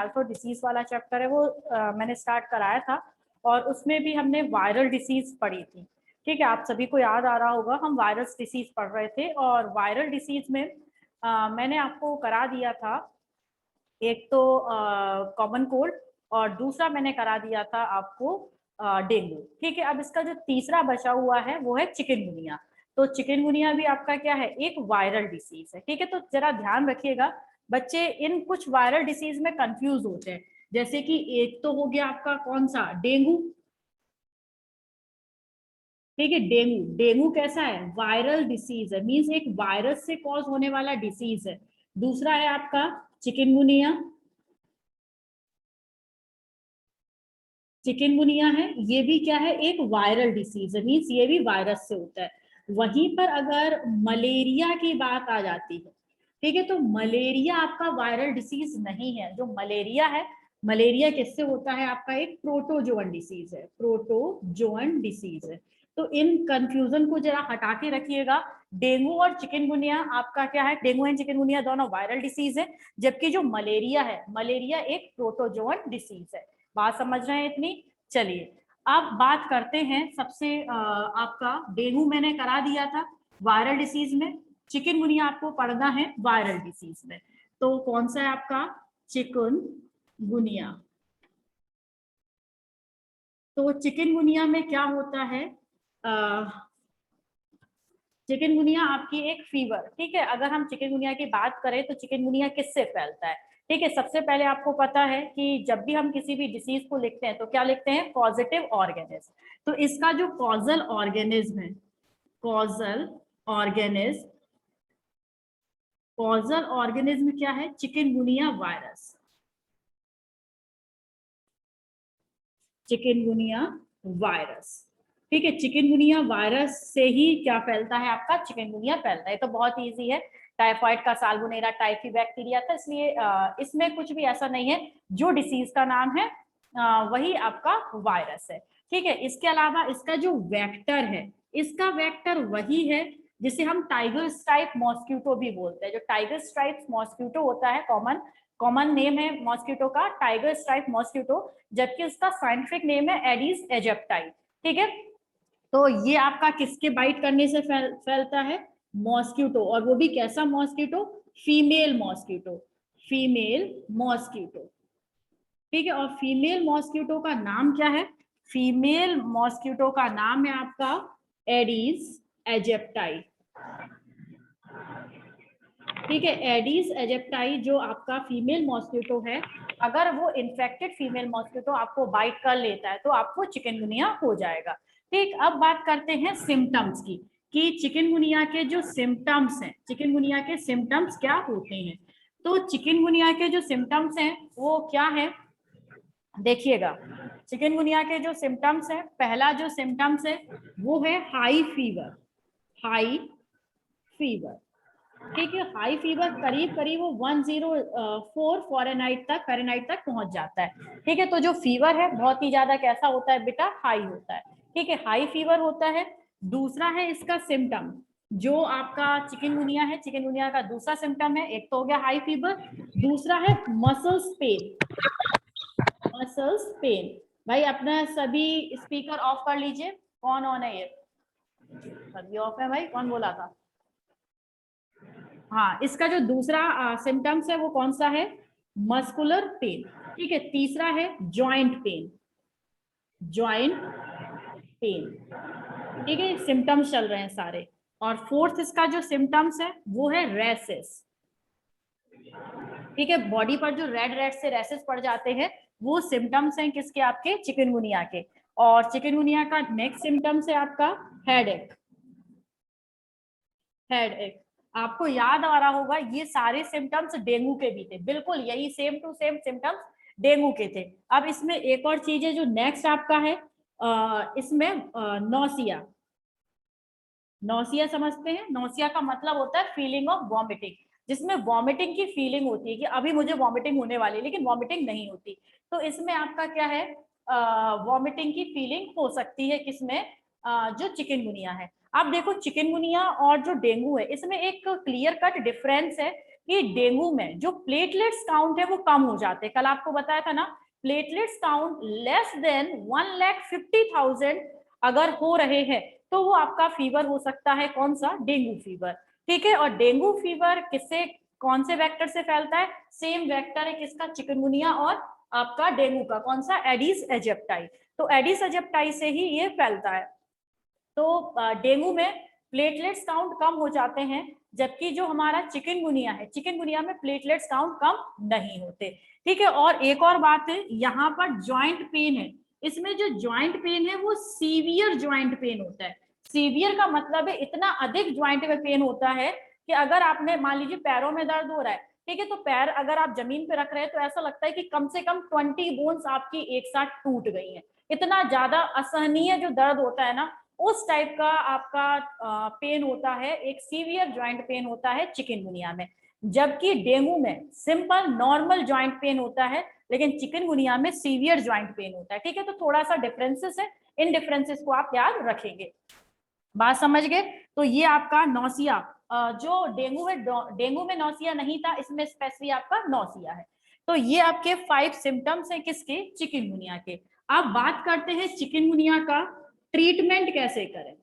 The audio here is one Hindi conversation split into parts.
अल्फा डिसीज वाला चैप्टर है वो मैंने स्टार्ट कराया था और उसमें भी हमने वायरल डिसीज पढ़ी थी। ठीक है, आप सभी को याद आ रहा होगा, हम वायरल डिसीज पढ़ रहे थे और वायरल डिसीज में मैंने आपको करा दिया था एक तो कॉमन कोल्ड और दूसरा मैंने करा दिया था आपको डेंगू। ठीक है, अब इसका जो तीसरा बचा हुआ है वो है चिकनगुनिया। तो चिकनगुनिया भी आपका क्या है, एक वायरल डिसीज है। ठीक है, तो जरा ध्यान रखिएगा, बच्चे इन कुछ वायरल डिसीज में कंफ्यूज होते हैं। जैसे कि एक तो हो गया आपका कौन सा, डेंगू। ठीक है, डेंगू, डेंगू कैसा है, वायरल डिसीज है, मींस एक वायरस से कॉज होने वाला डिसीज है। दूसरा है आपका चिकनगुनिया, चिकनगुनिया है, ये भी क्या है, एक वायरल डिसीज है, मीन्स ये भी वायरस से होता है। वहीं पर अगर मलेरिया की बात आ जाती है, ठीक है, तो मलेरिया आपका वायरल डिसीज नहीं है। जो मलेरिया है, मलेरिया किससे होता है, आपका एक प्रोटोजोअन डिसीज है, प्रोटोजोअन डिसीज है। तो इन कंफ्यूजन को जरा हटा के रखिएगा। डेंगू और चिकनगुनिया आपका क्या है, डेंगू एंड चिकनगुनिया दोनों वायरल डिसीज है, जबकि जो मलेरिया है, मलेरिया एक प्रोटोजोअन डिसीज है। बात समझ रहे हैं इतनी? चलिए अब बात करते हैं सबसे आपका डेंगू मैंने करा दिया था वायरल डिसीज में, चिकनगुनिया आपको पढ़ना है वायरल डिसीज में। तो कौन सा है आपका, चिकनगुनिया। तो चिकनगुनिया में क्या होता है, चिकनगुनिया आपकी एक फीवर। ठीक है, अगर हम चिकनगुनिया की बात करें तो चिकनगुनिया किससे फैलता है। ठीक है, सबसे पहले आपको पता है कि जब भी हम किसी भी डिसीज को लिखते हैं तो क्या लिखते हैं, पॉजिटिव ऑर्गेनिज्म। तो इसका जो कॉजल ऑर्गेनिज्म है, कॉजल ऑर्गेनिज्म, कॉजल ऑर्गेनिज्म क्या है, चिकनगुनिया वायरस, चिकनगुनिया वायरस। ठीक है, चिकनगुनिया वायरस से ही क्या फैलता है, आपका चिकनगुनिया फैलता है। तो बहुत इजी है, टाइफाइड का साल्मोनेला टाइफी बैक्टीरिया था, इसलिए इसमें कुछ भी ऐसा नहीं है, जो डिसीज का नाम है वही आपका वायरस है। ठीक है, इसके अलावा इसका जो वेक्टर है, इसका वेक्टर वही है जिसे हम टाइगर स्ट्राइप मॉस्किटो भी बोलते हैं। जो टाइगर स्ट्राइप मॉस्किटो होता है, कॉमन कॉमन नेम है मॉस्किटो का टाइगर स्ट्राइप मॉस्किटो, जबकि उसका साइंटिफिक नेम है एडिस एजिप्टाई। ठीक है, तो ये आपका किसके बाइट करने से फैलता है, मॉस्किटो, और वो भी कैसा mosquito, female mosquito, female mosquito. ठीक है, और फीमेल मॉस्किटो का नाम क्या है, फीमेल मॉस्किटो का नाम है आपका एडिस एजिप्टाई। ठीक है, एडिस एजिप्टाई जो आपका फीमेल मॉस्किटो है, अगर वो इन्फेक्टेड फीमेल मॉस्किटो आपको बाइट कर लेता है तो आपको चिकनगुनिया हो जाएगा। ठीक, अब बात करते हैं सिम्टम्स की, कि चिकनगुनिया के जो सिम्टम्स हैं, चिकनगुनिया के सिम्टम्स क्या होते हैं। तो चिकनगुनिया के जो सिम्टम्स हैं वो क्या है, देखिएगा, चिकनगुनिया के जो सिम्टम्स हैं, पहला जो सिम्टम्स है वो है हाई फीवर, हाई फीवर। ठीक है, हाई फीवर करीब करीब वो 104 फ़ारेनहाइट तक पहुंच जाता है। ठीक है, तो जो फीवर है बहुत ही ज्यादा कैसा होता है बेटा, हाई होता है। ठीक है, हाई फीवर होता है। दूसरा है इसका सिम्टम, जो आपका चिकनगुनिया है, चिकनगुनिया का दूसरा सिम्टम है, एक तो हो गया हाई फीवर, दूसरा है मसल्स पेन, मसल्स पेन। भाई अपना सभी स्पीकर ऑफ कर लीजिए, कौन ऑन है, ये सभी ऑफ है भाई, कौन बोला था। हाँ, इसका जो दूसरा सिम्टम्स है वो कौन सा है, मस्कुलर पेन। ठीक है, तीसरा है जॉइंट पेन, जॉइंट पेन। ठीक है, सिम्टम्स चल रहे हैं सारे। और फोर्थ इसका जो सिम्टम्स है वो है रैसेस। ठीक है, बॉडी पर जो रेड रेड से रैसेस पड़ जाते हैं वो सिम्टम्स हैं किसके, आपके चिकनगुनिया के। और चिकनगुनिया का नेक्स्ट सिम्टम्स है आपका हेडेक, हेडेक। आपको याद आ रहा होगा ये सारे सिम्टम्स डेंगू के भी थे, बिल्कुल यही same to same symptoms dengue के थे। अब इसमें एक और चीज है जो नेक्स्ट आपका है, इसमें नौसिया, नौसिया समझते हैं, नौसिया का मतलब होता है फीलिंग ऑफ वॉमिटिंग, जिसमें वॉमिटिंग की फीलिंग होती है कि अभी मुझे वॉमिटिंग होने वाली है, लेकिन वॉमिटिंग नहीं होती। तो इसमें आपका क्या है, वॉमिटिंग की फीलिंग हो सकती है किसमें, जो चिकनगुनिया है। अब देखो चिकनगुनिया और जो डेंगू है इसमें एक क्लियर कट डिफरेंस है, कि डेंगू में जो प्लेटलेट्स काउंट है वो कम हो जाते हैं। कल आपको बताया था ना, प्लेटलेट्स काउंट लेस देन 1,50,000 अगर हो रहे हैं तो वो आपका फीवर हो सकता है, कौन सा, डेंगू फीवर। ठीक है, और डेंगू फीवर किससे, कौन से वेक्टर से फैलता है, सेम वेक्टर है किसका, चिकनगुनिया और आपका डेंगू का, कौन सा, एडिस एजिप्टाई। तो एडिस एजिप्टाई से ही ये फैलता है। तो डेंगू में प्लेटलेट्स काउंट कम हो जाते हैं, जबकि जो हमारा चिकनगुनिया है, चिकनगुनिया में प्लेटलेट्स काउंट कम नहीं होते। ठीक है, और एक और बात है, यहाँ पर ज्वाइंट पेन है, इसमें जो ज्वाइंट पेन है वो सीवियर ज्वाइंट पेन होता है। सीवियर का मतलब है इतना अधिक ज्वाइंट में पेन होता है कि अगर आपने मान लीजिए पैरों में दर्द हो रहा है, ठीक है, तो पैर अगर आप जमीन पे रख रहे हैं तो ऐसा लगता है कि कम से कम 20 बोन्स आपकी एक साथ टूट गई हैं। इतना ज्यादा असहनीय जो दर्द होता है ना, उस टाइप का आपका पेन होता है, एक सीवियर ज्वाइंट पेन होता है चिकनगुनिया में। जबकि डेंगू में सिंपल नॉर्मल ज्वाइंट पेन होता है, लेकिन चिकनगुनिया में सीवियर ज्वाइंट पेन होता है। ठीक है, तो थोड़ा सा डिफरेंसेस है, इन डिफरेंसेस को आप याद रखेंगे। बात समझ गए? तो ये आपका नौसिया, जो डेंगू है, डेंगू में नौसिया नहीं था, इसमें स्पेसिफिक आपका नौसिया है। तो ये आपके 5 सिम्टम्स हैं किसके, चिकनगुनिया के। अब बात करते हैं चिकनगुनिया का ट्रीटमेंट कैसे करें।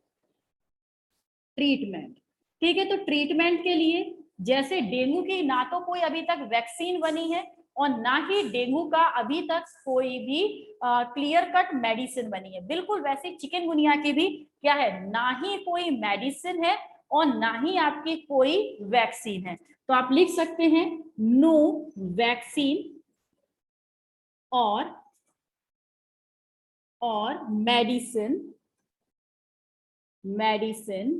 ट्रीटमेंट, ठीक है, तो ट्रीटमेंट के लिए जैसे डेंगू की ना तो कोई अभी तक वैक्सीन बनी है और ना ही डेंगू का अभी तक कोई भी क्लियर कट मेडिसिन बनी है, बिल्कुल वैसे चिकनगुनिया की भी क्या है, ना ही कोई मेडिसिन है और ना ही आपकी कोई वैक्सीन है। तो आप लिख सकते हैं नो वैक्सीन और मेडिसिन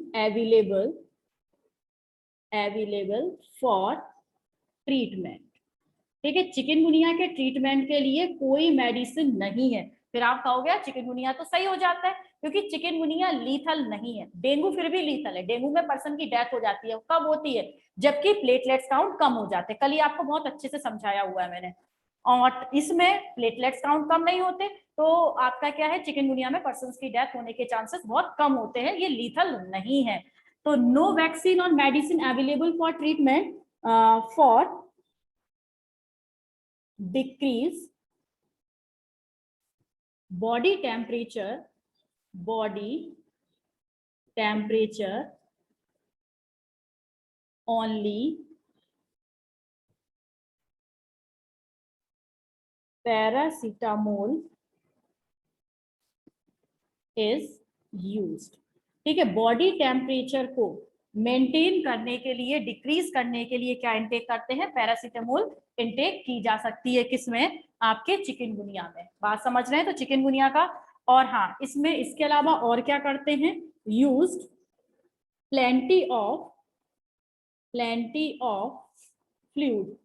अवेलेबल फॉर ट्रीटमेंट। ठीक है, चिकनगुनिया के ट्रीटमेंट के लिए कोई मेडिसिन नहीं है। फिर आप कहोगे चिकनगुनिया तो सही हो जाता है, क्योंकि चिकनगुनिया लीथल नहीं है, डेंगू फिर भी लीथल है। डेंगू में पर्सन की डेथ हो जाती है, कब होती है, जबकि प्लेटलेट्स काउंट कम हो जाते हैं। कल ही आपको बहुत अच्छे से समझाया हुआ है मैंने, और इसमें प्लेटलेट्स काउंट कम नहीं होते, तो आपका क्या है, चिकनगुनिया में पर्सन की डेथ होने के चांसेस बहुत कम होते हैं, ये लीथल नहीं है। तो नो वैक्सीन और medicine available for treatment for decrease body temperature only paracetamol is used। ठीक है, बॉडी टेम्परेचर को मेंटेन करने के लिए, डिक्रीज करने के लिए क्या इंटेक करते हैं, पैरासीटामोल इंटेक की जा सकती है, किसमें, आपके चिकनगुनिया में। बात समझ रहे हैं, तो चिकनगुनिया का। और हाँ, इसमें इसके अलावा और क्या करते हैं, यूज्ड प्लेंटी ऑफ फ्लूइड।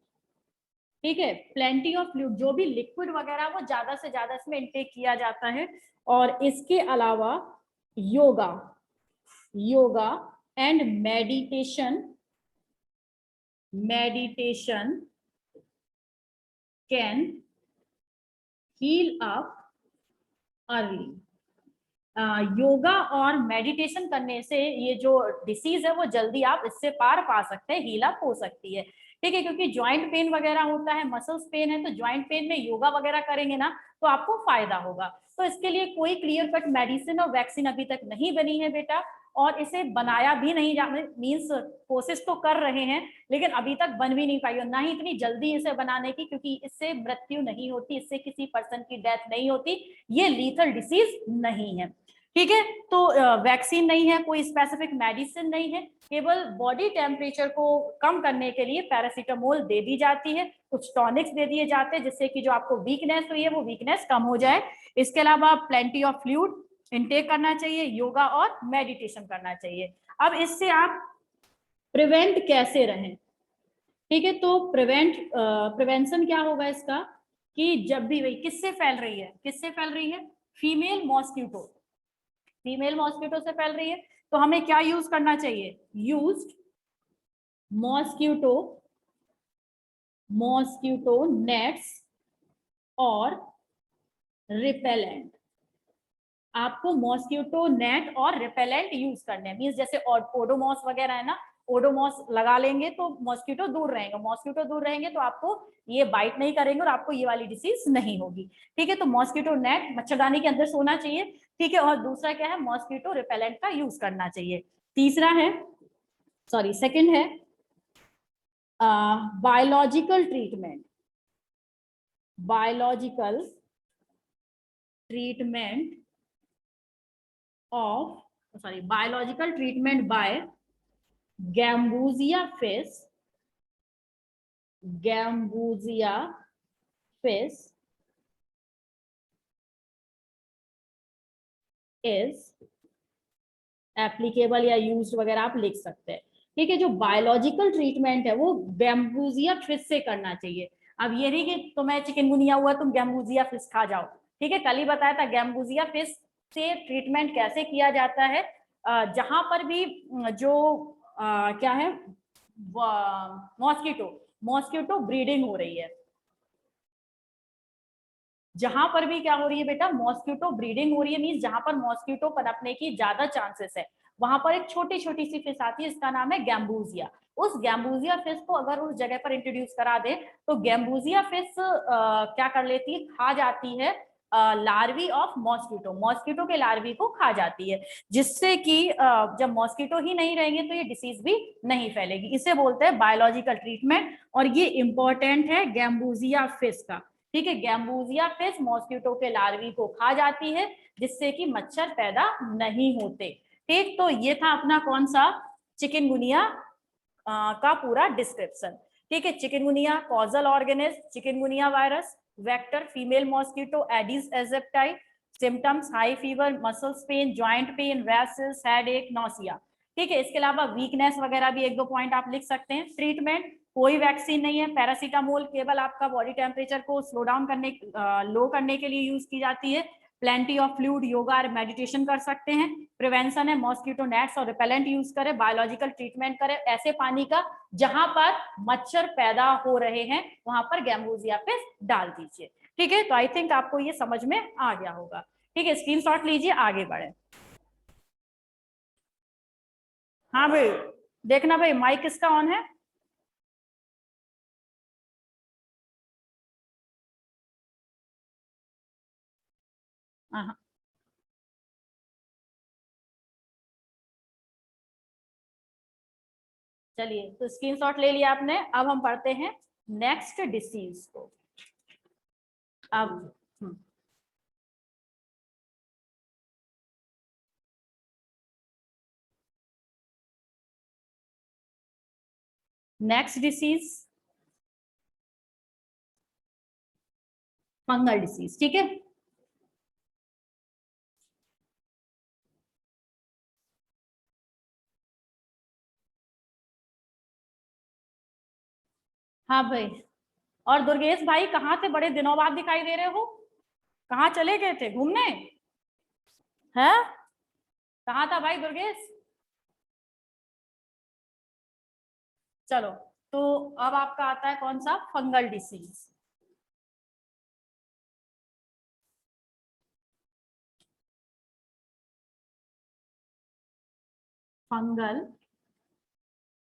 ठीक है, प्लेंटी ऑफ फ्लूइड, जो भी लिक्विड वगैरह वो ज्यादा से ज्यादा इसमें इंटेक किया जाता है। और इसके अलावा yoga and meditation can heal up early. Yoga और मेडिटेशन करने से ये जो डिसीज है वो जल्दी आप इससे पार पा सकते हैं, हील अप हो सकती है। ठीक है, क्योंकि ज्वाइंट पेन वगैरह होता है, मसल्स पेन है, तो ज्वाइंट पेन में योगा वगैरह करेंगे ना तो आपको फायदा होगा। तो इसके लिए कोई क्लियर कट मेडिसिन और वैक्सीन अभी तक नहीं बनी है बेटा, और इसे बनाया भी नहीं जा, मीन्स कोशिश तो कर रहे हैं लेकिन अभी तक बन भी नहीं पाई, और ना ही इतनी जल्दी इसे बनाने की, क्योंकि इससे मृत्यु नहीं होती, इससे किसी पर्सन की डेथ नहीं होती, ये लीथल डिसीज नहीं है। ठीक है, तो वैक्सीन नहीं है, कोई स्पेसिफिक मेडिसिन नहीं है, केवल बॉडी टेम्परेचर को कम करने के लिए पैरासीटामोल दे दी जाती है, कुछ टॉनिक्स दे दिए जाते हैं जिससे कि जो आपको वीकनेस हुई है वो वीकनेस कम हो जाए। इसके अलावा प्लेंटी ऑफ फ्लूइड इंटेक करना चाहिए, योगा और मेडिटेशन करना चाहिए। अब इससे आप प्रिवेंट कैसे रहें। ठीक है, तो प्रिवेंशन क्या होगा इसका, कि जब भी वही किससे फैल रही है, फीमेल मॉस्किटो से फैल रही है, तो हमें क्या यूज करना चाहिए, यूज्ड मॉस्किटो नेट्स और रिपेलेंट। आपको मॉस्किटो नेट और रिपेलेंट यूज करने हैं, मींस जैसे ओडोमॉस वगैरह है ना, ओडोमॉस लगा लेंगे तो मॉस्किटो दूर रहेंगे, मॉस्किटो दूर रहेंगे तो आपको ये बाइट नहीं करेंगे और आपको ये वाली डिसीज नहीं होगी। ठीक है, तो मॉस्किटो नेट, मच्छरदानी के अंदर सोना चाहिए। ठीक है, और दूसरा क्या है, मॉस्किटो रिपेलेंट का यूज करना चाहिए। तीसरा है, सॉरी सेकंड है biological treatment, biological treatment of sorry biological treatment by gambusia fish, gambusia fish is applicable या यूज्ड वगैरह आप लिख सकते हैं। ठीक है, जो बायोलॉजिकल ट्रीटमेंट है वो गैम्बूजिया फिश से करना चाहिए। अब ये नहीं कि तुम्हें चिकनगुनिया हुआ तुम गैम्बूजिया फिश खा जाओ। ठीक है, कल ही बताया था गैम्बूजिया फिश से ट्रीटमेंट कैसे किया जाता है। जहां पर भी जो क्या है मॉस्किटो, मॉस्किटो ब्रीडिंग हो रही है, जहां पर भी क्या हो रही है बेटा, मॉस्किटो ब्रीडिंग हो रही है, मींस जहां पर मॉस्किटो पनपने की ज्यादा चांसेस है, वहां पर एक छोटी छोटी सी फिश आती है, इसका नाम है गैम्बूजिया। उस गैम्बूजिया फिश को अगर उस जगह पर इंट्रोड्यूस करा दे तो गैम्बूजिया फिश क्या कर लेती है, खा जाती है लार्वी ऑफ मॉस्किटो, मॉस्किटो के लार्वी को खा जाती है, जिससे कि जब मॉस्किटो ही नहीं रहेंगे तो ये डिसीज भी नहीं फैलेगी। इसे बोलते हैं बायोलॉजिकल ट्रीटमेंट, और ये इंपॉर्टेंट है गैम्बूजिया फिश का। ठीक है, गैम्बूजिया फिश मॉस्किटो के लार्वी को खा जाती है, जिससे कि मच्छर पैदा नहीं होते। ठीक, तो ये था अपना कौन सा, चिकनगुनिया का पूरा डिस्क्रिप्शन। ठीक है, chikungunya causal organism, chikungunya virus, vector female mosquito Aedes aegypti, symptoms high fever, muscles pain, joint pain, rashes, headache, nausea. ठीक है, इसके अलावा वीकनेस वगैरह भी एक दो पॉइंट आप लिख सकते हैं। ट्रीटमेंट, कोई वैक्सीन नहीं है, पैरासीटामोल केवल आपका बॉडी टेम्परेचर को स्लो डाउन करने, लो करने के लिए यूज की जाती है। प्लेंटी ऑफ फ्लूइड, योगा और मेडिटेशन कर सकते हैं। प्रिवेंशन है मॉस्किटो नेट्स और रिपेलेंट यूज करें। बायोलॉजिकल ट्रीटमेंट करें ऐसे पानी का जहां पर मच्छर पैदा हो रहे हैं, वहां पर गैम्बूजिया फिश डाल दीजिए। ठीक है, तो आई थिंक आपको ये समझ में आ गया होगा। ठीक है, स्क्रीनशॉट लीजिए, आगे बढ़े। हाँ भाई, देखना भाई माइक किसका ऑन है। हाँ, चलिए, तो स्क्रीनशॉट ले लिया आपने। अब हम पढ़ते हैं नेक्स्ट डिसीज को। अब नेक्स्ट डिसीज फंगल डिसीज। ठीक है, हाँ भाई। और दुर्गेश भाई कहाँ थे, बड़े दिनों बाद दिखाई दे रहे हो, कहाँ चले गए थे घूमने, हैं? कहाँ था भाई दुर्गेश? चलो, तो अब आपका आता है कौन सा, फंगल डिसीज। Fungal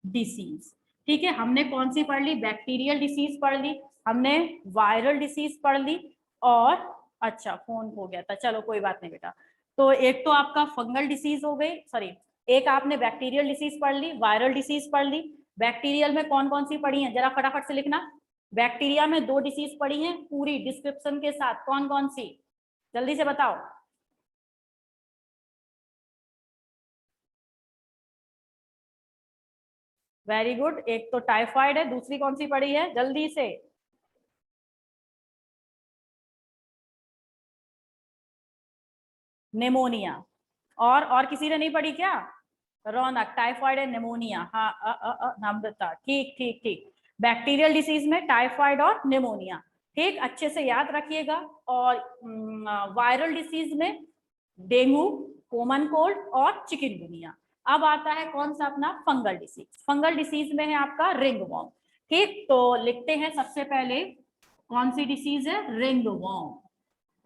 disease. ठीक है, हमने कौन सी पढ़ ली, बैक्टीरियल डिसीज पढ़ ली, हमने वायरल डिसीज पढ़ ली, और अच्छा फोन हो गया था, चलो कोई बात नहीं बेटा। तो एक तो आपका फंगल डिसीज हो गई, सॉरी, एक आपने बैक्टीरियल डिसीज पढ़ ली, वायरल डिसीज पढ़ ली। बैक्टीरियल में कौन कौन सी पढ़ी है, जरा फटाफट से लिखना। बैक्टीरिया में 2 डिसीज पढ़ी हैं पूरी डिस्क्रिप्शन के साथ, कौन कौन सी, जल्दी से बताओ। वेरी गुड, एक तो टाइफाइड है, दूसरी कौन सी पढ़ी है जल्दी से। निमोनिया। और किसी ने नहीं पढ़ी क्या? रौनक, टाइफाइड है, निमोनिया, हाँ, नम्रता, ठीक ठीक ठीक। बैक्टीरियल डिसीज में टाइफाइड और निमोनिया, ठीक, अच्छे से याद रखिएगा। और वायरल डिसीज में डेंगू, कॉमन कोल्ड और चिकनगुनिया। अब आता है कौन सा अपना फंगल डिसीज। फंगल डिसीज में है आपका रिंगवॉर्म। ठीक, तो लिखते हैं सबसे पहले कौन सी डिसीज है, रिंगवॉर्म,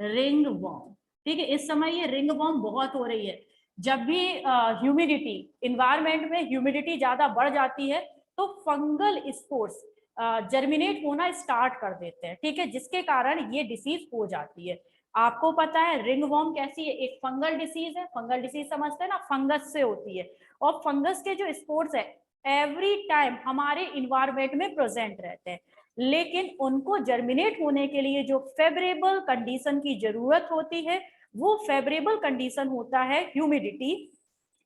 रिंगवॉर्म। ठीक है, इस समय ये रिंगवॉर्म बहुत हो रही है, जब भी ह्यूमिडिटी, इन्वायरमेंट में ह्यूमिडिटी ज्यादा बढ़ जाती है तो फंगल स्पोर्स जर्मिनेट होना स्टार्ट कर देते हैं, ठीक है, जिसके कारण ये डिसीज हो जाती है। आपको पता है रिंगवॉर्म कैसी है, एक फंगल डिसीज है। फंगल डिसीज समझते हैं ना, फंगस से होती है। और फंगस के जो स्पोर्स है एवरी टाइम हमारे इन्वायरमेंट में प्रेजेंट रहते हैं, लेकिन उनको जर्मिनेट होने के लिए जो फेवरेबल कंडीशन की जरूरत होती है वो फेवरेबल कंडीशन होता है humidity,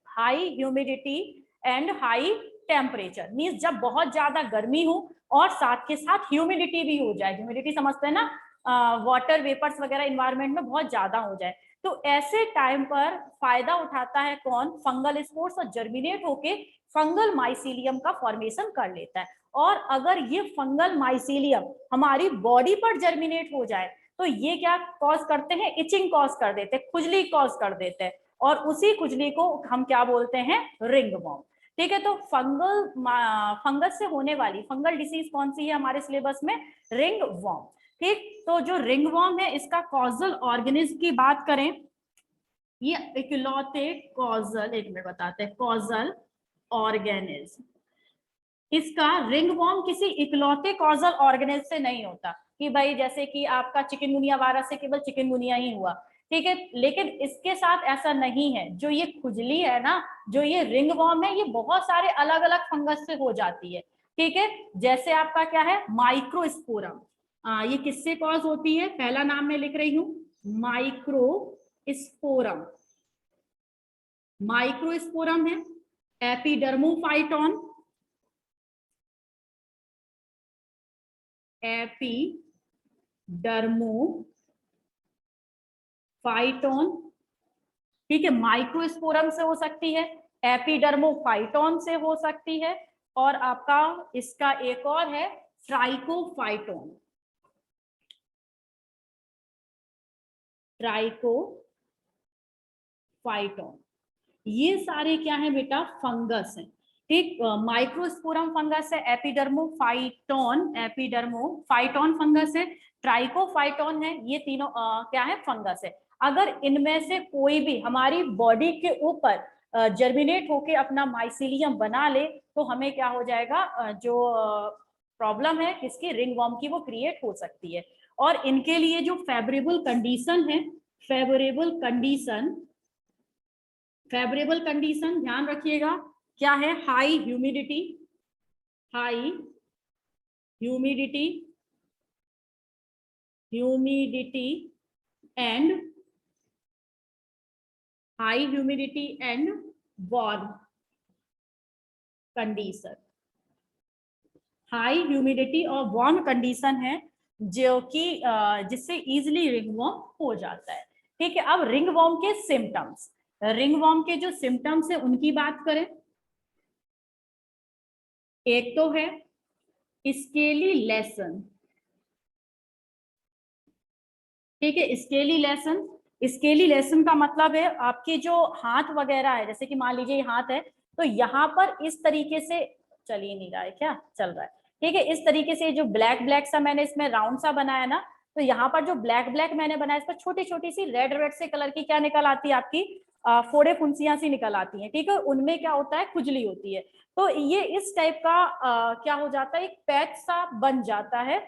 high humidity and high temperature. Means जब बहुत ज्यादा गर्मी हो और साथ के साथ ह्यूमिडिटी भी हो जाए। ह्यूमिडिटी समझते हैं ना, वाटर वेपर्स वगैरह इन्वायरमेंट में बहुत ज्यादा हो जाए, तो ऐसे टाइम पर फायदा उठाता है कौन, फंगल स्पोर्स, और जर्मिनेट होके फंगल माइसीलियम का फॉर्मेशन कर लेता है। और अगर ये फंगल माइसीलियम हमारी बॉडी पर जर्मिनेट हो जाए तो ये क्या कॉज करते हैं, इचिंग कॉज कर देते हैं, खुजली कॉज कर देते हैं, और उसी खुजली को हम क्या बोलते हैं, रिंगवॉर्म। ठीक है, तो फंगस से होने वाली फंगल डिसीज कौन सी है हमारे सिलेबस में, रिंगवॉर्म। ठीक, तो जो रिंगवॉर्म है इसका कॉजल ऑर्गेनिज्म की बात करें, ये इकलौते कॉजल, एक मिनट बताते हैं, कॉजल ऑर्गेनिज्म, इसका रिंगवॉर्म किसी इकलौते कॉजल ऑर्गेनिज्म से नहीं होता कि भाई जैसे कि आपका चिकनगुनिया वायरस से केवल चिकनगुनिया ही हुआ, ठीक है, लेकिन इसके साथ ऐसा नहीं है। जो ये खुजली है ना, जो ये रिंगवॉर्म है, ये बहुत सारे अलग अलग फंगस से हो जाती है, ठीक है। जैसे आपका क्या है, माइक्रोस्पोरम, ये किससे कॉज होती है, पहला नाम मैं लिख रही हूं, माइक्रोस्पोरम। माइक्रोस्पोरम है, एपिडर्मोफाइटॉन, एपिडर्मोफाइटॉन, ठीक है, माइक्रोस्पोरम से हो सकती है, एपिडर्मोफाइटॉन से हो सकती है, और आपका इसका एक और है ट्राइकोफाइटॉन, ट्राइकोफाइटॉन। ये सारे क्या है बेटा, फंगस है, ठीक। माइक्रोस्पोरम फंगस है, एपिडर्मोफाइटॉन फंगस है, ट्राइकोफाइटॉन है, ये तीनों क्या है, फंगस है। अगर इनमें से कोई भी हमारी बॉडी के ऊपर जर्मिनेट होके अपना माइसीलियम बना ले तो हमें क्या हो जाएगा, जो प्रॉब्लम है किसकी, रिंगवॉर्म की, वो क्रिएट हो सकती है। और इनके लिए जो फेवरेबल कंडीशन है, फेवरेबल कंडीशन, फेवरेबल कंडीशन ध्यान रखिएगा क्या है, high humidity, high humidity, humidity and high humidity and warm condition. High humidity और वार्म कंडीशन है जो कि जिससे इजिली रिंगवॉर्म हो जाता है, ठीक है। अब रिंगवॉर्म के सिम्टम्स, रिंगवॉर्म के जो सिम्टम्स है उनकी बात करें, एक तो है स्केली लेसन, ठीक है, स्केली लेसन। स्केली लेसन का मतलब है आपके जो हाथ वगैरह है, जैसे कि मान लीजिए हाथ है तो यहाँ पर इस तरीके से, चल ही नहीं रहा है क्या, चल रहा है, ठीक है, इस तरीके से जो ब्लैक ब्लैक सा मैंने इसमें राउंड सा बनाया ना, तो यहाँ पर जो ब्लैक ब्लैक मैंने बनाया इस पर छोटी छोटी सी रेड रेड से कलर की क्या निकल आती है, आपकी फोड़े फुंसियां सी निकल आती हैं, ठीक है, उनमें क्या होता है, खुजली होती है। तो ये इस टाइप का क्या हो जाता है, एक पैच सा बन जाता है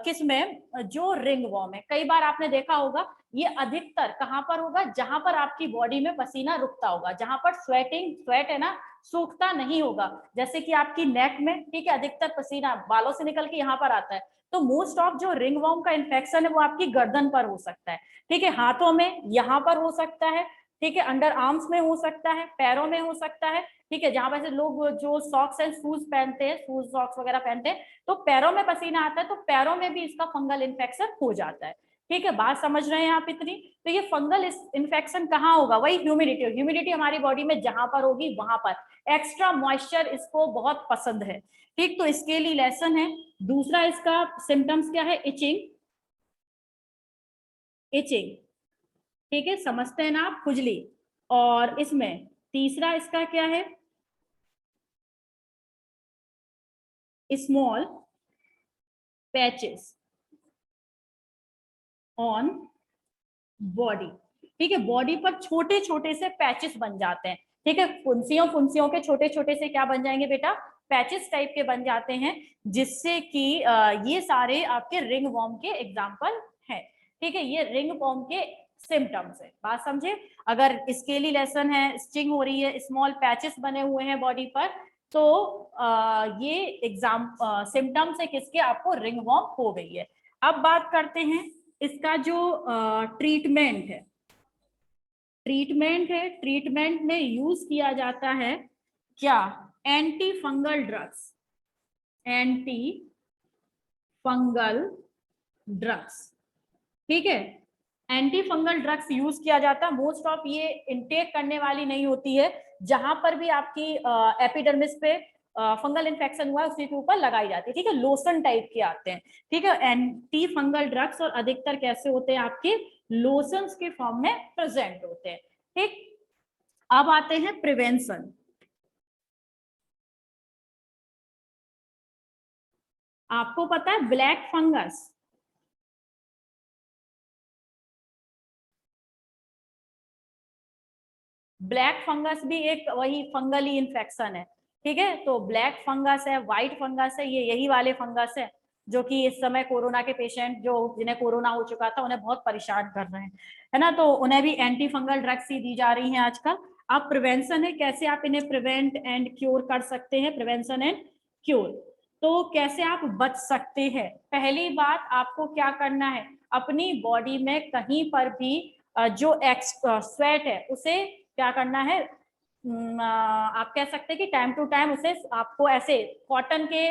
किसमें, जो रिंगवॉर्म है। कई बार आपने देखा होगा ये अधिकतर कहाँ पर होगा, जहां पर आपकी बॉडी में पसीना रुकता होगा, जहां पर स्वेट है ना, सूखता नहीं होगा, जैसे कि आपकी नेक में, ठीक है, अधिकतर पसीना बालों से निकल के यहाँ पर आता है। तो मोस्ट ऑफ जो रिंगवॉर्म का इन्फेक्शन है वो आपकी गर्दन पर हो सकता है, ठीक है, हाथों में यहाँ पर हो सकता है, ठीक है, अंडर आर्म्स में हो सकता है, पैरों में हो सकता है, ठीक है, जहां पर से लोग जो सॉक्स एंड शूज पहनते हैं, शूज सॉक्स वगैरह पहनते हैं, तो पैरों में पसीना आता है तो पैरों में भी इसका फंगल इन्फेक्शन हो जाता है, ठीक है। बात समझ रहे हैं आप इतनी, तो ये फंगल इन्फेक्शन कहाँ होगा, वही ह्यूमिडिटी, ह्यूमिडिटी हमारी बॉडी में जहां पर होगी वहां पर, एक्स्ट्रा मॉइस्चर इसको बहुत पसंद है, ठीक। तो इसके लिए लेसन है। दूसरा इसका सिम्टम्स क्या है, इचिंग, इचिंग, ठीक है, समझते हैं ना आप, खुजली। और इसमें तीसरा इसका क्या है, स्मॉल पैचेस ऑन बॉडी, ठीक है, बॉडी पर छोटे छोटे से पैचेस बन जाते हैं। ठीक है, फुंसियों के छोटे छोटे से क्या बन जाएंगे बेटा, पैचेस टाइप के बन जाते हैं, जिससे कि ये सारे आपके रिंग वॉर्म के एग्जाम्पल हैं। ठीक है, ये रिंग वॉर्म के सिम्टम्स है, बात समझे। अगर स्केली लेसन है, स्टिंग हो रही है, स्मॉल पैचेस बने हुए हैं बॉडी पर, तो ये एग्जाम सिम्टम्स है किसके, आपको रिंग वॉर्म हो गई है। अब बात करते हैं इसका जो ट्रीटमेंट है। ट्रीटमेंट में यूज किया जाता है क्या, anti fungal drugs, anti fungal drugs. ठीक है, एंटी फंगल ड्रग्स यूज किया जाता है। मोस्ट ऑफ ये इनटेक करने वाली नहीं होती है, जहां पर भी आपकी एपिडर्मिस पे फंगल इन्फेक्शन हुआ है उसके ऊपर लगाई जाती है। ठीक है, लोशन टाइप के आते हैं। ठीक है, एंटी फंगल ड्रग्स और अधिकतर कैसे होते हैं, आपके लोशंस के फॉर्म में प्रेजेंट होते हैं। ठीक, अब आते हैं प्रिवेंशन। आपको पता है ब्लैक फंगस, ब्लैक फंगस भी एक वही फंगली इन्फेक्शन है। ठीक है, तो ब्लैक फंगस है, व्हाइट फंगस है, ये यही वाले फंगस है जो कि इस समय कोरोना के पेशेंट जो जिन्हें कोरोना हो चुका था उन्हें बहुत परेशान कर रहे हैं, है ना। तो उन्हें भी एंटी फंगल ड्रग्स ही दी जा रही हैं आजकल। अब प्रिवेंशन है, कैसे आप इन्हें प्रिवेंट एंड क्योर कर सकते हैं, प्रिवेंशन एंड क्योर। तो कैसे आप बच सकते हैं, पहली बात आपको क्या करना है, अपनी बॉडी में कहीं पर भी जो स्वेट है उसे क्या करना है, आप कह सकते हैं कि टाइम टू टाइम उसे आपको ऐसे कॉटन के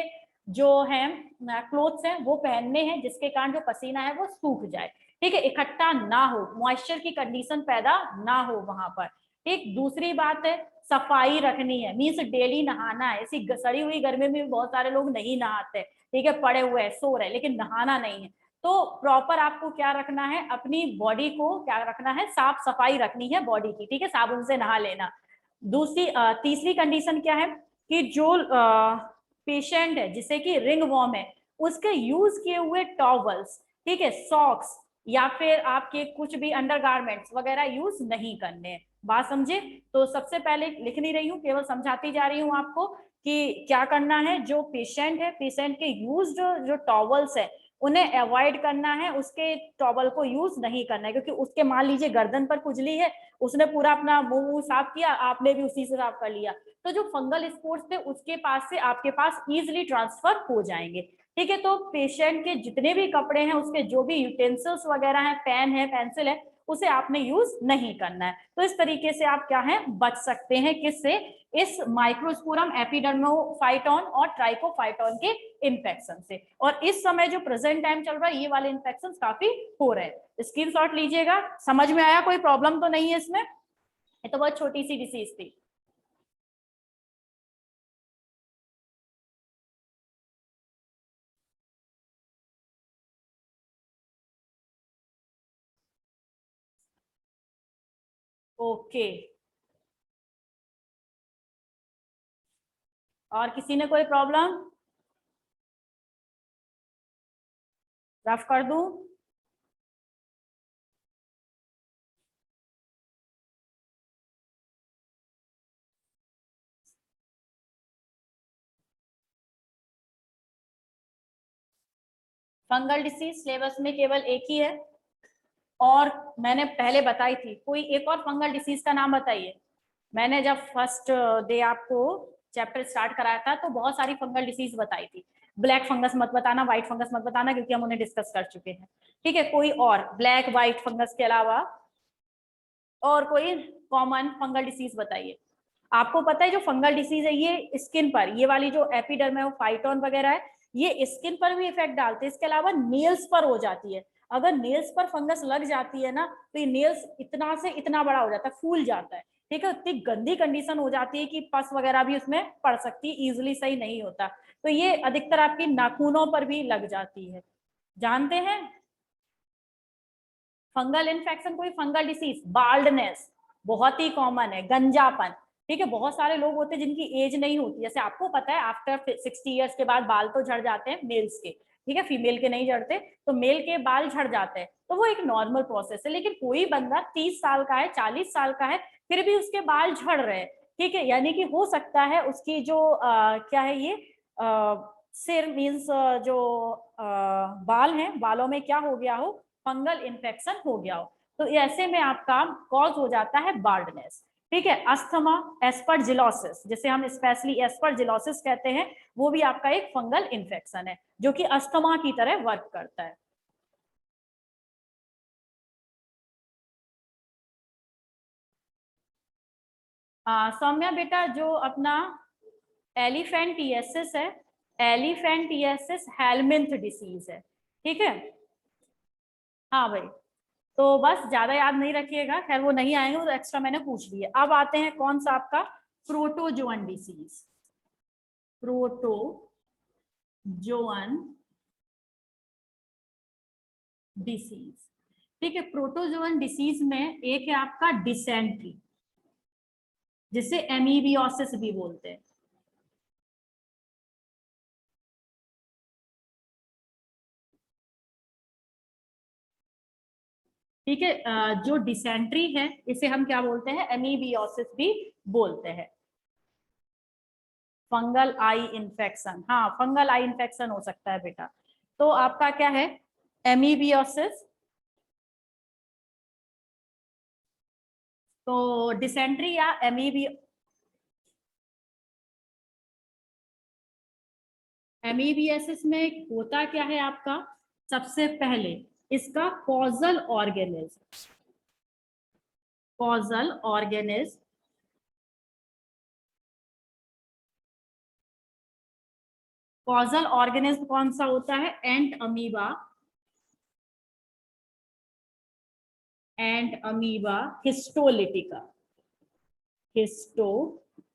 जो है क्लोथ्स हैं वो पहनने हैं, जिसके कारण जो पसीना है वो सूख जाए। ठीक है, इकट्ठा ना हो, मॉइस्चर की कंडीशन पैदा ना हो वहां पर। ठीक, दूसरी बात है सफाई रखनी है, मीन्स डेली नहाना है। इसी सड़ी हुई गर्मी में बहुत सारे लोग नहीं नहाते, ठीक है, पड़े हुए हैं, सो रहे, लेकिन नहाना नहीं है। तो प्रॉपर आपको क्या रखना है, अपनी बॉडी को क्या रखना है, साफ सफाई रखनी है बॉडी की। ठीक है, साबुन से नहा लेना। दूसरी तीसरी कंडीशन क्या है कि जो पेशेंट है जिसे कि रिंग वॉर्म है, उसके यूज किए हुए टॉवल्स, ठीक है, सॉक्स या फिर आपके कुछ भी अंडरगारमेंट्स वगैरह यूज नहीं करने हैं। बात समझे। तो सबसे पहले लिख नहीं रही हूँ, केवल समझाती जा रही हूँ आपको कि क्या करना है। जो पेशेंट है, पेशेंट के यूज जो टॉवल्स है उन्हें अवॉइड करना है, उसके टॉवल को यूज नहीं करना है, क्योंकि उसके मान लीजिए गर्दन पर खुजली है, उसने पूरा अपना मुंह साफ किया, आपने भी उसी से साफ कर लिया, तो जो फंगल स्पोर्स थे उसके पास से आपके पास इजिली ट्रांसफर हो जाएंगे। ठीक है, तो पेशेंट के जितने भी कपड़े हैं, उसके जो भी यूटेंसिल्स वगैरह हैं, पेन है, पेंसिल है, उसे आपने यूज नहीं करना है। तो इस तरीके से आप क्या है बच सकते हैं, किससे, इस माइक्रोस्पोरम एपिडर्मोफाइटोन और ट्राइकोफाइटोन के इन्फेक्शन से। और इस समय जो प्रेजेंट टाइम चल रहा है, ये वाले इन्फेक्शन काफी हो रहे हैं। स्क्रीनशॉट लीजिएगा। समझ में आया, कोई प्रॉब्लम तो नहीं है इसमें, ये तो बहुत छोटी सी डिसीज थी। ओके, और किसी ने कोई प्रॉब्लम, रफ कर दूं। फंगल डिसीज सिलेबस में केवल एक ही है, और मैंने पहले बताई थी। कोई एक और फंगल डिसीज का नाम बताइए। मैंने जब फर्स्ट डे आपको चैप्टर स्टार्ट कराया था तो बहुत सारी फंगल डिसीज बताई थी। ब्लैक फंगस मत बताना, व्हाइट फंगस मत बताना, क्योंकि हम उन्हें डिस्कस कर चुके हैं। ठीक है, कोई और ब्लैक व्हाइट फंगस के अलावा और कोई कॉमन फंगल डिसीज बताइए। आपको पता है जो फंगल डिसीज है ये स्किन पर, ये वाली जो एपिडर्मोफाइटोन वगैरह है, ये स्किन पर भी इफेक्ट डालते हैं, इसके अलावा नेल्स पर हो जाती है। अगर नेल्स पर फंगस लग जाती है ना, तो ये नेल्स इतना से इतना बड़ा हो जाता है, फूल जाता है। ठीक है, इतनी गंदी कंडीशन हो जाती है कि पस वगैरह भी उसमें पड़ सकती है, इजिली सही नहीं होता। तो ये अधिकतर आपकी नाखूनों पर भी लग जाती है। जानते हैं फंगल इन्फेक्शन, कोई फंगल डिसीज, बाल्डनेस बहुत ही कॉमन है, गंजापन। ठीक है, बहुत सारे लोग होते हैं जिनकी एज नहीं होती, जैसे आपको पता है आफ्टर 60 ईयर्स के बाद बाल तो झड़ जाते हैं मेल्स के। ठीक है, फीमेल के नहीं झड़ते, तो मेल के बाल झड़ जाते हैं, तो वो एक नॉर्मल प्रोसेस है। लेकिन कोई बंदा 30 साल का है, 40 साल का है, फिर भी उसके बाल झड़ रहे हैं, ठीक है, यानी कि हो सकता है उसकी जो क्या है ये सिर मीन्स जो बाल हैं, बालों में क्या हो गया हो, फंगल इन्फेक्शन हो गया हो, तो ऐसे में आपका कॉज हो जाता है बाल्डनेस। ठीक है, अस्थमा, एस्परजिलोसिस, जिसे हम स्पेशली एस्परजिलोसिस कहते हैं, वो भी आपका एक फंगल इन्फेक्शन है जो कि अस्थमा की तरह वर्क करता है। सौम्या बेटा, जो अपना एलिफेंटिएसिस है, एलिफेंटिएसिस हेलमिंथ डिसीज है, ठीक है। हाँ भाई, तो बस ज्यादा याद नहीं रखिएगा, खैर वो नहीं आएंगे, तो एक्स्ट्रा मैंने पूछ लिए। अब आते हैं कौन सा आपका, प्रोटोजोअन डिसीज, प्रोटोजोअन डिसीज, ठीक है। प्रोटोजोअन डिसीज में एक है आपका डिसेंट्री, जिसे एमीबियोसिस भी बोलते हैं, ठीक है। जो डिसेंट्री है इसे हम क्या बोलते हैं, एमीबियोसिस भी बोलते हैं। फंगल आई इन्फेक्शन, हाँ फंगल आई इन्फेक्शन हो सकता है बेटा। तो आपका क्या है, एमीबियोसिस। तो डिसेंट्री या एमीबियोसिस में होता क्या है आपका, सबसे पहले इसका कॉजल ऑर्गेनिज्म कॉजल ऑर्गेनिज्म कौन सा होता है, entamoeba, histolytica, histolytica.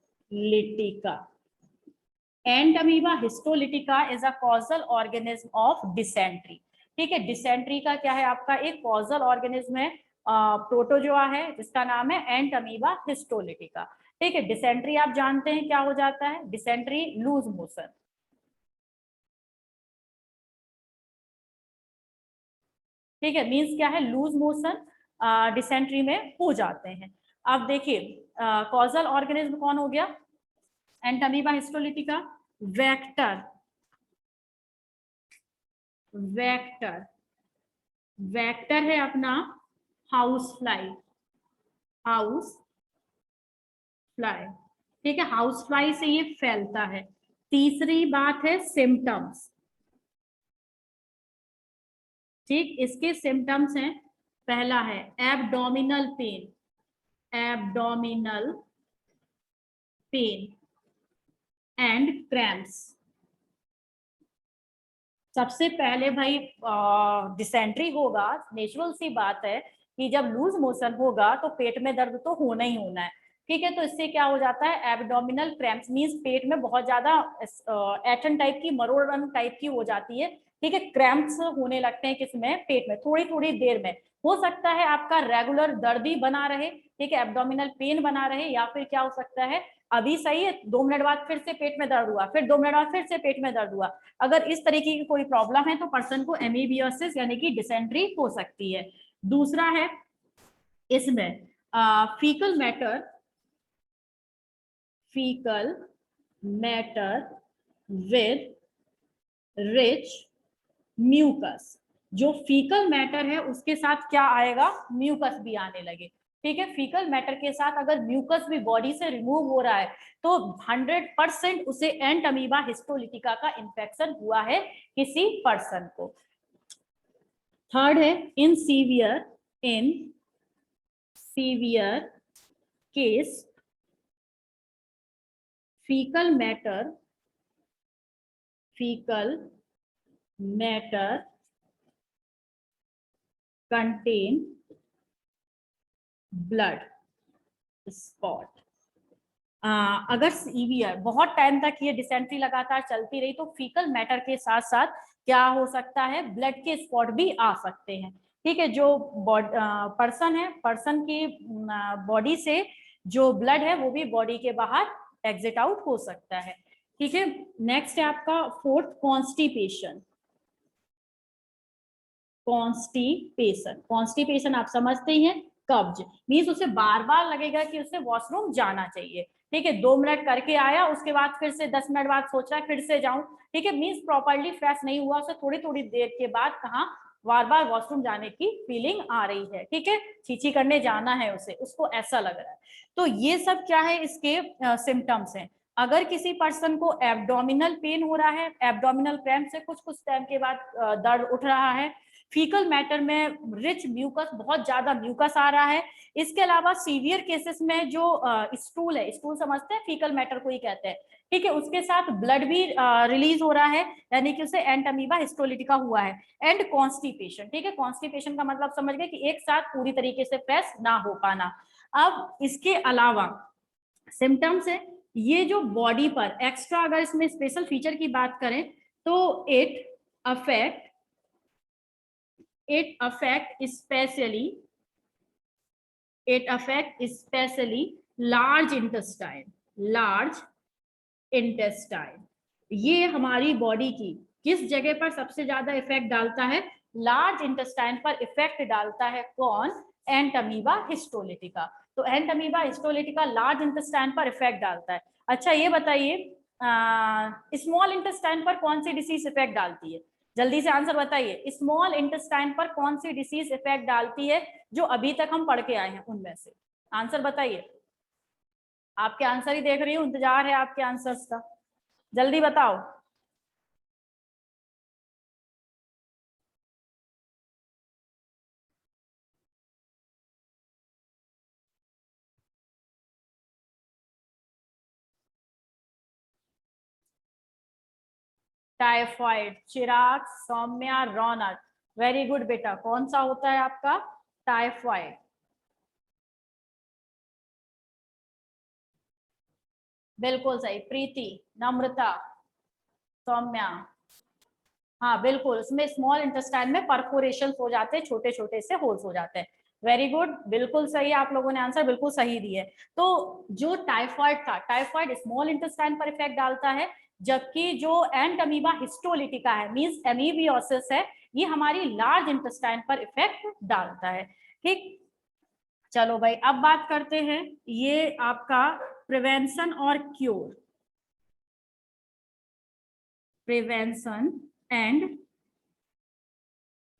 Entamoeba histolytica is a causal organism of dysentery, ठीक है। डिसेंट्री का क्या है आपका, एक कॉजल ऑर्गेनिज्म है, प्रोटोजोआ है, जिसका नाम है एंट अमीबा हिस्टोलिटिका, ठीक है। डिसेंट्री आप जानते हैं क्या हो जाता है, डिसेंट्री लूज मोशन, ठीक है, मीन्स क्या है, लूज मोशन डिसेंट्री में हो जाते हैं। अब देखिए कॉजल ऑर्गेनिज्म कौन हो गया, entamoeba histolytica. Vector, vector, vector है अपना हाउस फ्लाई, हाउस फ्लाई, ठीक है, हाउस फ्लाई से ये फैलता है। तीसरी बात है सिम्टम्स, ठीक, इसके सिम्टम्स हैं, पहला है abdominal pain, abdominal pain and cramps. सबसे पहले भाई डिसेंट्री होगा, नेचुरल सी बात है कि जब लूज मोशन होगा तो पेट में दर्द तो होना ही होना है, ठीक है। तो इससे क्या हो जाता है, एब्डोमिनल क्रैम्प्स मींस पेट में बहुत ज्यादा एटन टाइप की, मरोड़न टाइप की हो जाती है, ठीक है। क्रैम्प्स होने लगते हैं किसमें, पेट में, थोड़ी थोड़ी देर में। हो सकता है आपका रेगुलर दर्द ही बना रहे, ठीक है, एब्डोमिनल पेन बना रहे, या फिर क्या हो सकता है, अभी सही है, 2 मिनट बाद फिर से पेट में दर्द हुआ, फिर 2 मिनट बाद फिर से पेट में दर्द हुआ। अगर इस तरीके की कोई प्रॉब्लम है तो पर्सन को एमीबियोसिस यानी कि डिसेंट्री हो सकती है। दूसरा है इसमें fecal matter, fecal matter with rich mucus. जो फीकल मैटर है उसके साथ क्या आएगा, म्यूकस भी आने लगे, ठीक है। फीकल मैटर के साथ अगर म्यूकस भी बॉडी से रिमूव हो रहा है तो 100% उसे एंट अमीबा हिस्टोलिटिका का इंफेक्शन हुआ है किसी पर्सन को। थर्ड है in severe case faecal matter contain blood spot. अगर सीवियर बहुत टाइम तक ये डिसेंट्री लगातार चलती रही तो फीकल मैटर के साथ साथ क्या हो सकता है, ब्लड के स्पॉट भी आ सकते हैं, ठीक है। जो पर्सन है, पर्सन की बॉडी से जो ब्लड है वो भी बॉडी के बाहर एग्जिट आउट हो सकता है, ठीक है। नेक्स्ट है आपका फोर्थ, कॉन्स्टिपेशन, कॉन्स्टिपेशन, कॉन्स्टिपेशन आप समझते ही हैं, कब्ज, मीन्स उसे बार बार लगेगा कि उसे वॉशरूम जाना चाहिए, ठीक है, 2 मिनट करके आया, उसके बाद फिर से 10 मिनट बाद सोच रहा है फिर से जाऊं, ठीक है, मीन्स प्रॉपरली फ्रेश नहीं हुआ, उसे थोड़ी थोड़ी देर के बाद कहाँ बार बार वॉशरूम जाने की फीलिंग आ रही है, ठीक है, छींची करने जाना है उसे, उसको ऐसा लग रहा है। तो ये सब क्या है, इसके सिम्टम्स हैं। अगर किसी पर्सन को एब्डोमिनल पेन हो रहा है, एब्डोमिनल क्रैम्प से कुछ कुछ टाइम के बाद दर्द उठ रहा है, फीकल मैटर में रिच म्यूकस, बहुत ज्यादा म्यूकस आ रहा है, इसके अलावा सीवियर केसेस में जो स्टूल है, स्टूल समझते हैं, फीकल मैटर को ही कहते हैं, ठीक है, उसके साथ ब्लड भी रिलीज हो रहा है, यानी कि उसे एंट अमीबा हिस्टोलिटिका हुआ है, एंड कॉन्स्टिपेशन, ठीक है, कॉन्स्टिपेशन का मतलब समझ गए कि एक साथ पूरी तरीके से फ्रेश ना हो पाना। अब इसके अलावा सिम्टम्स है, ये जो बॉडी पर एक्स्ट्रा, अगर इसमें स्पेशल फीचर की बात करें तो अफेक्ट स्पेशली लार्ज इंटेस्टाइन। ये हमारी बॉडी की किस जगह पर सबसे ज्यादा इफेक्ट डालता है, लार्ज इंटेस्टाइन पर इफेक्ट डालता है, कौन, एंट अमीबा हिस्टोलिटिका। तो एंट अमीबा हिस्टोलिटिका लार्ज इंटेस्टाइन पर इफेक्ट डालता है। अच्छा ये बताइए, स्मॉल इंटेस्टाइन पर कौन सी डिसीज इफेक्ट डालती है, जल्दी से आंसर बताइए, स्मॉल इंटेस्टाइन पर कौन सी डिसीज इफेक्ट डालती है जो अभी तक हम पढ़ के आए हैं उनमें से, आंसर बताइए। आपके आंसर ही देख रही हूँ, इंतजार है आपके आंसर्स का, जल्दी बताओ। टाइफाइड, चिराग, सौम्या, रौनक, वेरी गुड बेटा, कौन सा होता है आपका, टाइफाइड, बिल्कुल सही, प्रीति, नम्रता, सौम्या, हाँ बिल्कुल, उसमें स्मॉल इंटेस्टाइन में परफोरेशन हो जाते हैं, छोटे छोटे से होल्स हो जाते हैं, वेरी गुड, बिल्कुल सही, आप लोगों ने आंसर बिल्कुल सही दिए। तो जो टाइफाइड था, टाइफाइड स्मॉल इंटेस्टाइन पर इफेक्ट डालता है, जबकि जो एंट अमीबा हिस्टोलिटिका है, मींस एमीबियोसिस है, ये हमारी लार्ज इंटेस्टाइन पर इफेक्ट डालता है, ठीक। चलो भाई, अब बात करते हैं, ये आपका प्रिवेंशन और क्योर, प्रिवेंशन एंड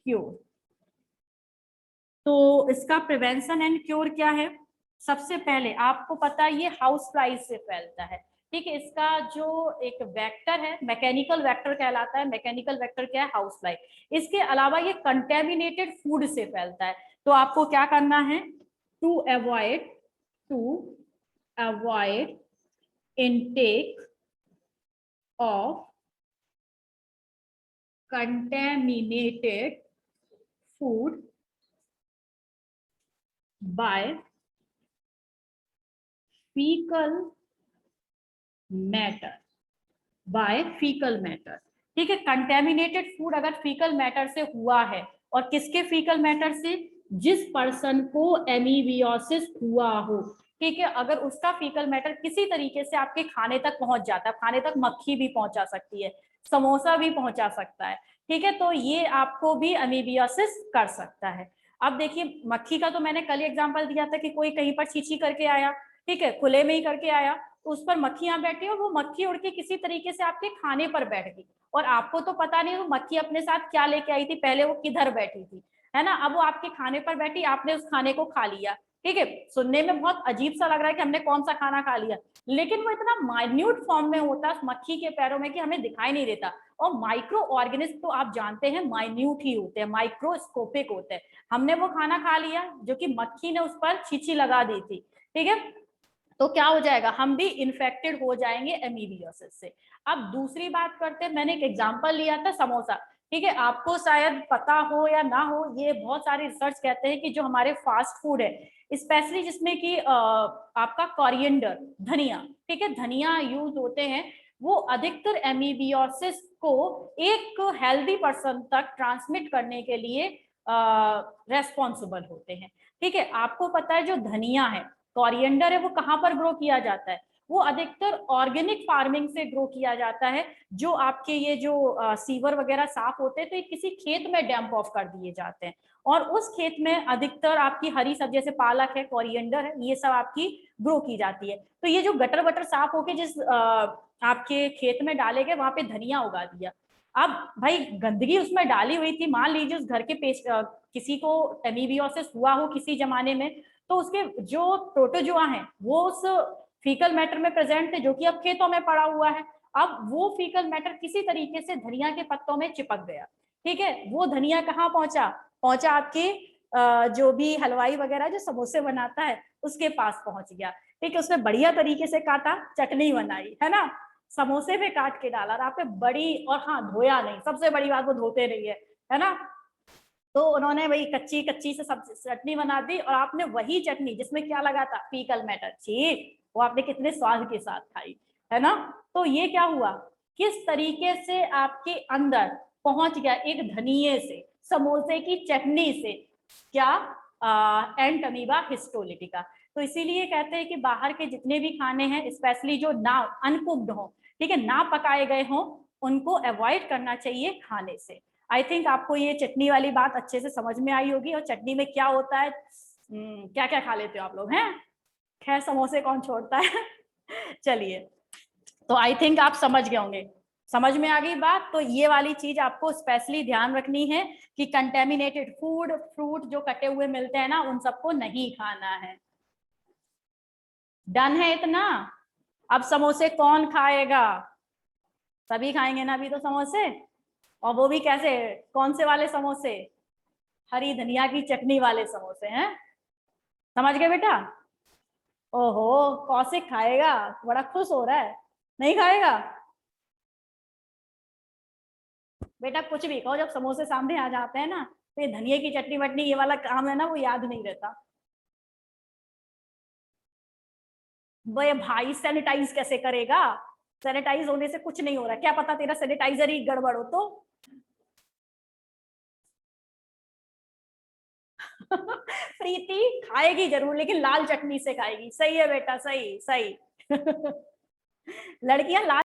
क्योर। तो इसका प्रिवेंशन एंड क्योर क्या है, सबसे पहले आपको पता है ये हाउस फ्लाइज से फैलता है, ठीक है, इसका जो एक वेक्टर है मैकेनिकल वेक्टर कहलाता है, मैकेनिकल वेक्टर क्या है, हाउस फ्लाई। इसके अलावा ये कंटेमिनेटेड फूड से फैलता है, तो आपको क्या करना है, to avoid intake of contaminated food by fecal matter, ठीक है, कंटेमिनेटेड फूड अगर फीकल मैटर से हुआ है, और किसके फीकल मैटर से, जिस पर्सन को एमीबियोसिस हुआ हो, ठीक है, अगर उसका फीकल मैटर किसी तरीके से आपके खाने तक पहुंच जाता है, खाने तक मक्खी भी पहुंचा सकती है, समोसा भी पहुंचा सकता है, ठीक है, तो ये आपको भी एमीबियोसिस कर सकता है। अब देखिए, मक्खी का तो मैंने कल एग्जांपल दिया था कि कोई कहीं पर छींची करके आया, ठीक है, खुले में ही करके आया, तो उस पर मक्खियां बैठी और वो मक्खी उड़ के किसी तरीके से आपके खाने पर बैठ गई, और आपको तो पता नहीं वो मक्खी अपने साथ क्या लेके आई थी, पहले वो किधर बैठी थी, है ना, अब वो आपके खाने पर बैठी, आपने उस खाने को खा लिया, ठीक है, सुनने में बहुत अजीब सा लग रहा है कि हमने कौन सा खाना खा लिया, लेकिन वो इतना माइन्यूट फॉर्म में होता है मक्खी के पैरों में कि हमें दिखाई नहीं देता, और माइक्रो ऑर्गेनिज्म तो आप जानते हैं माइन्यूट ही होते हैं, माइक्रोस्कोपिक होते हैं, हमने वो खाना खा लिया जो कि मक्खी ने उस पर छींची लगा दी थी, ठीक है, तो क्या हो जाएगा, हम भी इन्फेक्टेड हो जाएंगे एमीबियोसिस से। अब दूसरी बात करते हैं, मैंने एक एग्जांपल लिया था समोसा, ठीक है, आपको शायद पता हो या ना हो, ये बहुत सारे रिसर्च कहते हैं कि जो हमारे फास्ट फूड है, स्पेशली जिसमें कि आपका कोरिएंडर, धनिया, ठीक है, धनिया यूज होते हैं, वो अधिकतर एमीबियोसिस को एक हेल्दी पर्सन तक ट्रांसमिट करने के लिए रेस्पॉन्सिबल होते हैं, ठीक है, आपको पता है जो धनिया है, कोरिएंडर है, वो कहाँ पर ग्रो किया जाता है, वो अधिकतर ऑर्गेनिक फार्मिंग से ग्रो किया जाता है। जो आपके ये जो सीवर वगैरह साफ होते हैं तो ये किसी खेत में डैम्प ऑफ कर दिए जाते हैं, और उस खेत में अधिकतर आपकी हरी सब्जी जैसे पालक है, कोरिएंडर है, ये सब आपकी ग्रो की जाती है। तो ये जो गटर वटर साफ होके जिस आपके खेत में डाले गए, वहां पे धनिया उगा दिया। अब भाई गंदगी उसमें डाली हुई थी, मान लीजिए उस घर के किसी को एमीबियोसिस हुआ हो किसी जमाने में, तो उसके जो प्रोटोजुआ हैं वो उस फीकल मैटर में प्रेजेंट थे, जो कि अब खेतों में पड़ा हुआ है। अब वो फीकल मैटर किसी तरीके से धनिया के पत्तों में चिपक गया, ठीक है। वो धनिया कहाँ पहुंचा? पहुंचा आपके जो भी हलवाई वगैरह जो समोसे बनाता है उसके पास पहुंच गया, ठीक है। उसने बढ़िया तरीके से काटा, चटनी बनाई, है ना, समोसे पे काट के डाला, और आपने बड़ी, और हाँ धोया नहीं, सबसे बड़ी बात वो धोते नहीं है ना। तो उन्होंने वही कच्ची कच्ची से सब चटनी बना दी, और आपने वही चटनी जिसमें क्या लगा था? फीकल मैटर, छी, वो आपने कितने स्वाद के साथ खाई, है ना। तो ये क्या हुआ, किस तरीके से आपके अंदर पहुंच गया एक धनिये से, समोसे की चटनी से, क्या? Entamoeba histolytica. तो इसीलिए कहते हैं कि बाहर के जितने भी खाने हैं, स्पेशली जो ना अनकुक्ड हो, ठीक है, ना पकाए गए हों, उनको अवॉइड करना चाहिए खाने से। आई थिंक आपको ये चटनी वाली बात अच्छे से समझ में आई होगी, और चटनी में क्या होता है, क्या क्या खा लेते हो आप लोग हैं? खैर समोसे कौन छोड़ता है। चलिए, तो आई थिंक आप समझ गए होंगे, समझ में आ गई बात। तो ये वाली चीज आपको स्पेशली ध्यान रखनी है कि कंटेमिनेटेड फूड, फ्रूट जो कटे हुए मिलते हैं ना, उन सबको नहीं खाना है। डन है इतना? अब समोसे कौन खाएगा? सभी खाएंगे ना अभी तो समोसे, और वो भी कैसे, कौन से वाले समोसे? हरी धनिया की चटनी वाले समोसे हैं। समझ गए बेटा? ओहो, कौशिक खाएगा, बड़ा खुश हो रहा है। नहीं खाएगा? बेटा कुछ भी कहो, जब समोसे सामने आ जाते हैं ना, तो ये धनिया की चटनी वटनी ये वाला काम है ना, वो याद नहीं रहता। वो भाई सैनिटाइज कैसे करेगा? सैनिटाइज होने से कुछ नहीं हो रहा, क्या पता तेरा सैनिटाइजर ही गड़बड़ हो तो। प्रीति खाएगी जरूर, लेकिन लाल चटनी से खाएगी। सही है बेटा, सही सही। लड़कियां लाल